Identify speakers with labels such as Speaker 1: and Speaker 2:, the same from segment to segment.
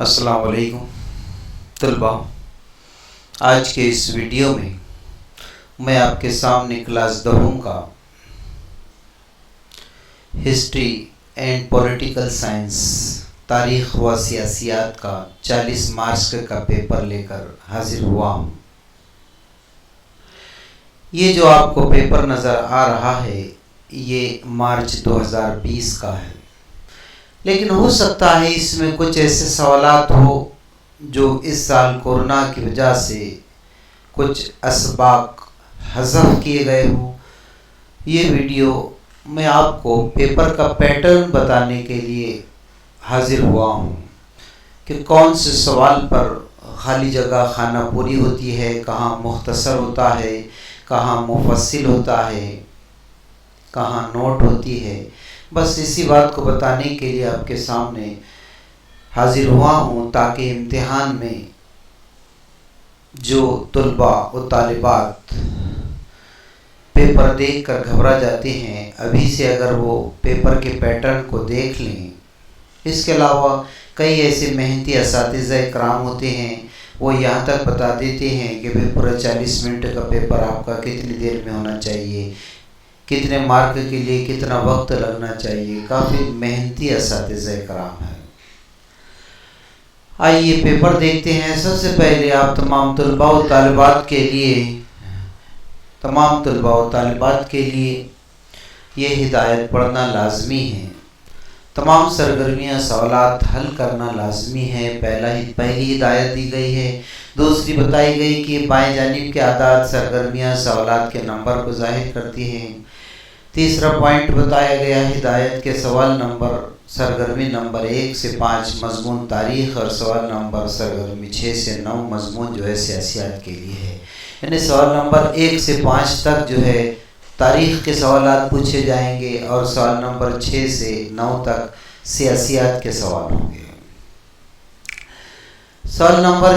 Speaker 1: السلام علیکم طلباء، آج کے اس ویڈیو میں آپ کے سامنے کلاس 10 کا ہسٹری اینڈ پولیٹیکل سائنس تاریخ و سیاسیات کا 40 مارکس کا پیپر لے کر حاضر ہوا ہوں۔ یہ جو آپ کو پیپر نظر آ رہا ہے یہ مارچ 2020 کا ہے، لیکن ہو سکتا ہے اس میں کچھ ایسے سوالات ہو جو اس سال کورونا کی وجہ سے کچھ اسباق حذف کیے گئے ہوں۔ یہ ویڈیو میں آپ کو پیپر کا پیٹرن بتانے کے لیے حاضر ہوا ہوں کہ کون سے سوال پر خالی جگہ خانہ پوری ہوتی ہے، کہاں مختصر ہوتا ہے، کہاں مفصل ہوتا ہے، کہاں نوٹ ہوتی ہے۔ بس اسی بات کو بتانے کے لیے آپ کے سامنے حاضر ہوا ہوں تاکہ امتحان میں جو طلباء و طالبات پیپر دیکھ کر گھبرا جاتے ہیں، ابھی سے اگر وہ پیپر کے پیٹرن کو دیکھ لیں۔ اس کے علاوہ کئی ایسے محنتی اساتذہ اکرام ہوتے ہیں، وہ یہاں تک بتا دیتے ہیں کہ پورا 40 منٹ کا پیپر آپ کا کتنی دیر میں ہونا چاہیے، کتنے مارک کے لیے کتنا وقت لگنا چاہیے۔ کافی محنتی اساتذہ کرام ہیں۔ آئیے پیپر دیکھتے ہیں۔ سب سے پہلے آپ تمام طلباء و طالبات کے لیے یہ ہدایت پڑھنا لازمی ہے۔ تمام سرگرمیاں سوالات حل کرنا لازمی ہے۔ پہلی ہدایت دی گئی ہے۔ دوسری بتائی گئی کہ بائیں جانب کے اعداد سرگرمیاں سوالات کے نمبر کو ظاہر کرتی ہیں۔ تیسرا پوائنٹ بتایا گیا ہدایت کے سوال نمبر سرگرمی نمبر 1 سے 5 مضمون تاریخ اور سوال نمبر سرگرمی 6 سے 9 مضمون جو ہے سیاسیات کے لیے ہے۔ یعنی سوال نمبر 1 سے 5 تک جو ہے تاریخ کے سوالات پوچھے جائیں گے اور سوال نمبر 6 سے 9 تک سیاسیات کے سوال ہوں گے۔ سوال نمبر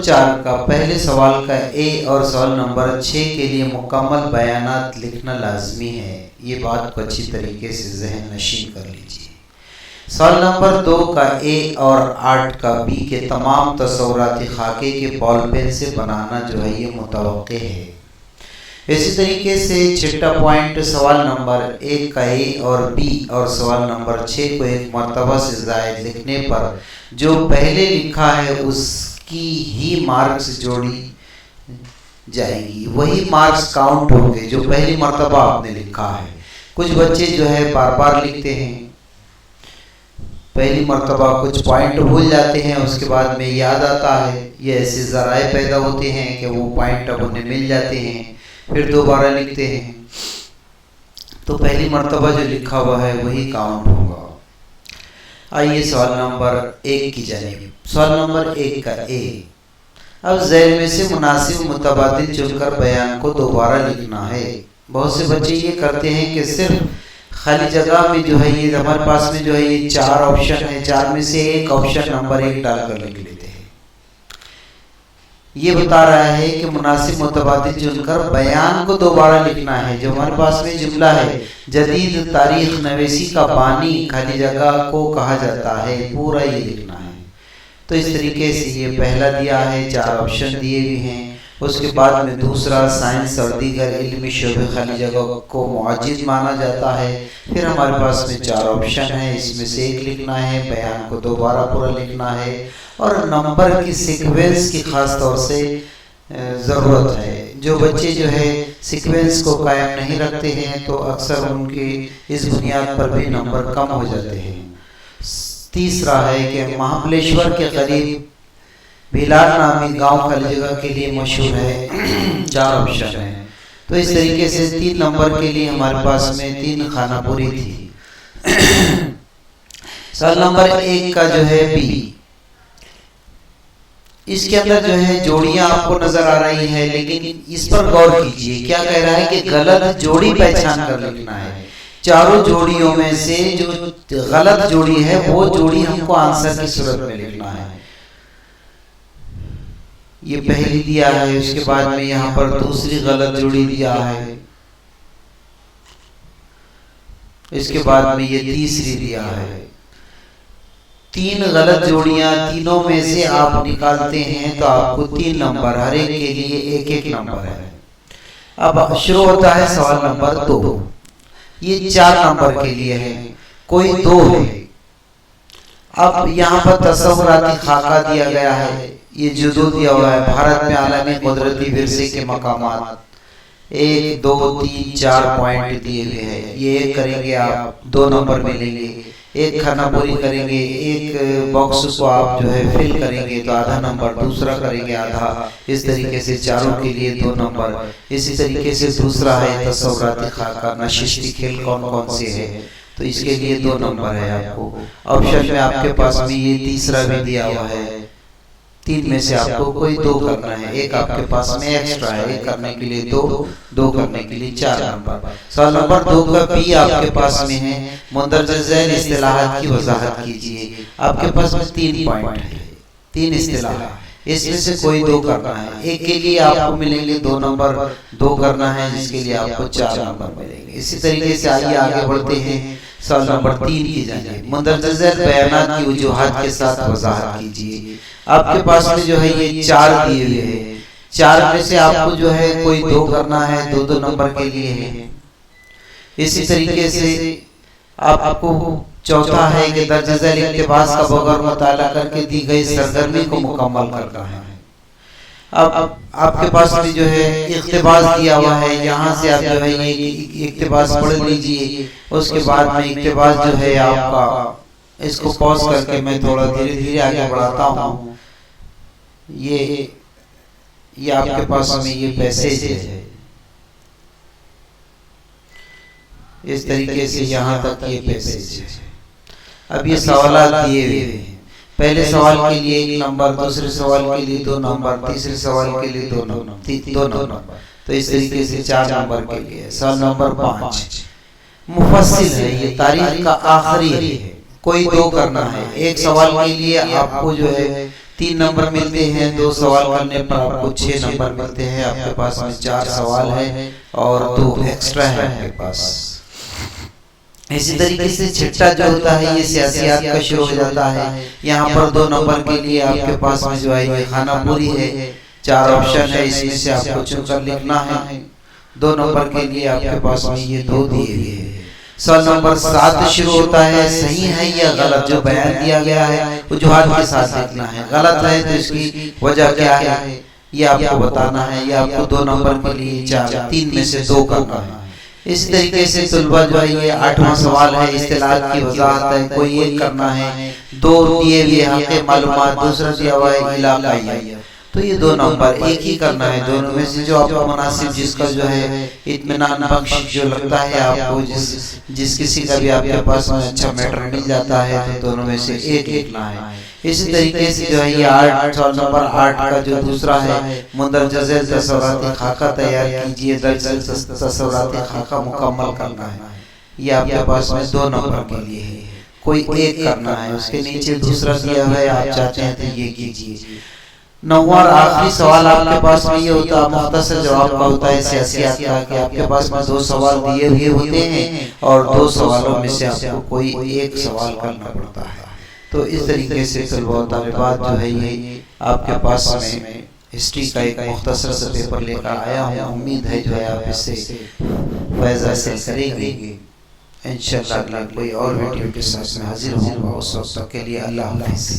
Speaker 1: 4 کا پہلے سوال کا اے اور سوال نمبر 6 کے لیے مکمل بیانات لکھنا لازمی ہے۔ یہ بات کو اچھی طریقے سے ذہن نشین کر لیجیے۔ سوال نمبر 2 کا اے اور 8 کا بی کے تمام تصوراتی خاکے کے بال پین سے بنانا جو ہے یہ متوقع ہے۔ اسی طریقے سے چھٹا پوائنٹ سوال نمبر 1 کا اے اور بی اور سوال نمبر 6 کو ایک مرتبہ سے زائد لکھنے پر جو پہلے لکھا ہے اس کی ہی مارکس جوڑی جائیں گی، وہی مارکس کاؤنٹ ہوں گے جو پہلی مرتبہ آپ نے لکھا ہے۔ کچھ بچے جو ہے بار بار لکھتے ہیں، پہلی مرتبہ کچھ پوائنٹ بھول جاتے ہیں، اس کے بعد میں یاد آتا ہے۔ یہ ایسے ذرائع پیدا ہوتے ہیں کہ وہ پوائنٹ اب انہیں مل جاتے ہیں، پھر دوبارہ لکھتے ہیں، تو پہلی مرتبہ جو لکھا ہوا ہے وہی کاؤنٹ ہوگا۔ آئیے سوال نمبر 1 کی جانب۔ سوال نمبر 1 کا اے، اب ذیل میں سے مناسب متبادل چن کر بیان کو دوبارہ لکھنا ہے۔ بہت سے بچے یہ کرتے ہیں کہ صرف خالی جگہ میں جو ہے یہ ہمارے پاس میں جو ہے یہ 4 آپشن ہے، 4 میں سے ایک آپشن نمبر 1 ڈال کر لکھ لیتے ہیں۔ یہ بتا رہا ہے کہ مناسب متبادل چن کر بیان کو دوبارہ لکھنا ہے۔ جو ہمارے پاس میں جملہ ہے، جدید تاریخ نویسی کا بانی خالی جگہ کو کہا جاتا ہے، پورا یہ لکھنا ہے۔ تو اس طریقے سے یہ پہلا دیا ہے، 4 آپشن دیے بھی ہیں۔ اس کے بعد میں دوسرا، سائنس اور دیگر علمی شعبے خالی جگہ کو معجز مانا جاتا ہے۔ پھر ہمارے پاس میں 4 آپشن ہیں، اس میں سے ایک لکھنا ہے، بیان کو دوبارہ پورا لکھنا ہے، اور نمبر کی سیکوینس کی خاص طور سے ضرورت ہے۔ جو بچے جو ہے سیکوینس کو قائم نہیں رکھتے ہیں تو اکثر ان کی اس بنیاد پر بھی نمبر کم ہو جاتے ہیں۔ تیسرا ہے کہ مہابلیشور کے قریب بھیلار نامی گاؤں خالی جگہ کے لیے مشہور ہے، 4 آپشن ہیں۔ تو اس طریقے سے 3 نمبر کے لیے ہمارے پاس میں 3 خانہ پوری تھی۔ سوال نمبر 1 کا جو ہے بی، اس کے اندر جو ہے جوڑیاں آپ کو نظر آ رہی ہیں، لیکن اس پر غور کیجئے۔ کیا کہہ رہا ہے کہ غلط جوڑی پہچان کر لکھنا ہے۔ چاروں جوڑیوں میں سے جو غلط جوڑی ہے وہ جوڑی ہم کو آنسر کی صورت میں لکھنا ہے۔ یہ پہلی دیا ہے، اس کے بعد میں یہاں پر دوسری غلط جوڑی دیا ہے، اس کے بعد میں یہ تیسری دیا ہے۔ 3 غلط جوڑیاں، تینوں میں سے آپ نکالتے ہیں تو آپ کو 3 نمبر، ہر ایک کے لیے ایک ایک نمبر ہے۔ اب شروع ہوتا ہے سوال نمبر 2، یہ 4 نمبر کے لیے ہے، کوئی 2 ہے۔ اب یہاں پر تصوراتی خاکہ دیا گیا ہے، یہ جدو دیا ہوا ہے، بھارت میں عالمی قدرتی ورثے کے مقامات 1 2 3 4 پوائنٹ دیے ہوئے ہیں۔ یہ ایک کریں گے آپ 2 نمبر ملیں گے، ایک کھانا پوری کریں گے، ایک باکس کو آپ جو ہے فل کریں گے تو آدھا نمبر، دوسرا کریں گے آدھا، اس طریقے سے چاروں کے لیے 2 نمبر۔ اسی طریقے سے دوسرا ہے تصوراتی خاکہ، نشستی کھیل کون کون سے ہے، تو اس کے لیے 2 نمبر ہے آپ کو۔ آپشن میں آپ کے پاس میں یہ تیسرا بھی دیا ہوا ہے، 3 میں سے آپ کو کوئی 2 کرنا ہے، ایک آپ کے پاس میں ایکسٹرا ہے، ایک کرنے کے لیے 2 کرنے کے لیے 4 نمبر۔ سوال نمبر 2 کا بھی آپ کے پاس میں ہے، مندرجہ ذیل اصطلاحات کی وضاحت کیجیے۔ آپ کے پاس میں 3 پوائنٹ ہے، 3 اصطلاحات، اس میں سے کوئی 2 کرنا ہے، ایک کے لیے آپ کو ملیں گے 2 نمبر، 2 کرنا ہے جس کے لیے آپ کو 4 نمبر ملیں گے۔ اسی طریقے سے آئیے آگے بڑھتے ہیں، سوال نمبر 3 کی جانب، مندرجہ ذیل بیانات کی وجوہات کے ساتھ وضاحت کیجیے۔ آپ کے پاس میں جو ہے یہ 4 دیے ہوئے ہیں، 4 میں سے آپ کو جو ہے کوئی 2 کرنا ہے، 2 نمبر کے لیے ہے۔ اسی طریقے سے آپ کو چوتھا ہے کہ درجہ ذیل اقتباس کا بغور مطالعہ کر کے دی گئی سرگرمی کو مکمل کرنا ہے۔ اب آپ کے پاس میں جو ہے اقتباس دیا ہوا ہے، یہاں سے آپ جو ہے یہ اقتباس پڑھ لیجئے، اس کے بعد میں اقتباس جو ہے آپ کا، اس کو پاز کر کے میں تھوڑا دھیرے دھیرے آگے بڑھاتا ہوں۔ یہ آپ کے پاس میں یہ پیسیج ہے، اس طریقے سے یہاں تک یہ پیسیج ہے۔ اب یہ سوالات دیے ہوئے ہیں، پہلے سوال کے لیے 1 نمبر، دوسرے سوال کے لیے 2 نمبر، تیسرے سوال کے لیے 2 نمبر، تو اس طریقے سے 4 نمبر کے لیے۔ سوال نمبر 5 مفصل ہے، یہ تاریخ کا آخری ہے، کوئی 2 کرنا ہے، ایک سوال کے لیے آپ کو جو ہے 3 نمبر ملتے ہیں، 2 سوال کرنے پر آپ کو 6 نمبر ملتے ہیں۔ آپ کے پاس میں 4 سوال ہے اور 2 ایکسٹرا ہے آپ کے پاس۔ اسی طریقے سے چھٹا جو ہوتا ہے یہ سیاسیات کا شروع ہو جاتا ہے، یہاں پر 2 نمبر کے لیے آپ کے پاس میں جو ہے یہ خانہ پوری ہے، 4 آپشن ہے، اس میں سے آپ کو چن کر لکھنا ہے۔ 2 نمبر کے لیے آپ کے پاس میں یہ 2 دیے ہوئے ہیں۔ سوال نمبر 7 شروع ہوتا ہے، صحیح ہے یا غلط، جو بیان دیا گیا ہے وجوہات کے ساتھ لکھنا ہے، غلط ہے تو اس کی وجہ کیا ہے یہ آپ کو بتانا ہے۔ یہ آپ کو 2 نمبر کے لیے 4، 3 میں سے 2 کرنا ہے۔ اس طریقے سے طلبہ جو ہے یہ 8واں سوال ہے، اصطلاحات کی وضاحت ہے، کوئی ایک کرنا ہے، 2 دیے ہوئے حق معلومات، دوسرا دیا ہوا ہے علاقائی، تو یہ 2 نمبر ایک ہی کرنا ہے، دونوں میں سے جو آپ کو مناسب، جس کا جو ہے اطمینان بخش جو لگتا ہے آپ کو، جس کسی کا بھی آپ کے پاس میں اچھا میٹر مل جاتا ہے تو دونوں میں سے ایک لکھنا ہے۔ اسی طریقے سے جو ہے یہ 8 سوال نمبر 8 کا جو دوسرا ہے، مندرجہ ذیل تصوراتی خاکہ تیار کیجیے، درج ذیل تصوراتی خاکہ مکمل کرنا ہے، یہ آپ کے پاس میں 2 نمبر کے لیے ہے، کوئی ایک کرنا ہے، اس کے نیچے دوسرا دیا ہے، آپ چاہتے ہیں تو یہ کیجیے۔ 9واں اور آخری سوال آپ کے پاس میں یہ ہوتا ہے، مختصر جواب کا ہوتا ہے سیاسیات کا، کہ آپ کے پاس میں 2 سوال دیے ہوئے ہوتے ہیں اور 2 سوالوں میں سے آپ کو کوئی ایک سوال کرنا پڑتا ہے۔ تو اس طریقے سے طلبہ و طالبات جو ہے یہ آپ کے پاس میں ہسٹری کا ایک مختصر سا پیپر لے کر آیا ہوں، امید ہے جو ہے آپ اس سے فیض حاصل کریں گے۔ انشاءاللہ اگلا کوئی اور ویڈیو کے ساتھ میں حاضر ہوں گا، اس وقت کے لیے اللہ حافظ۔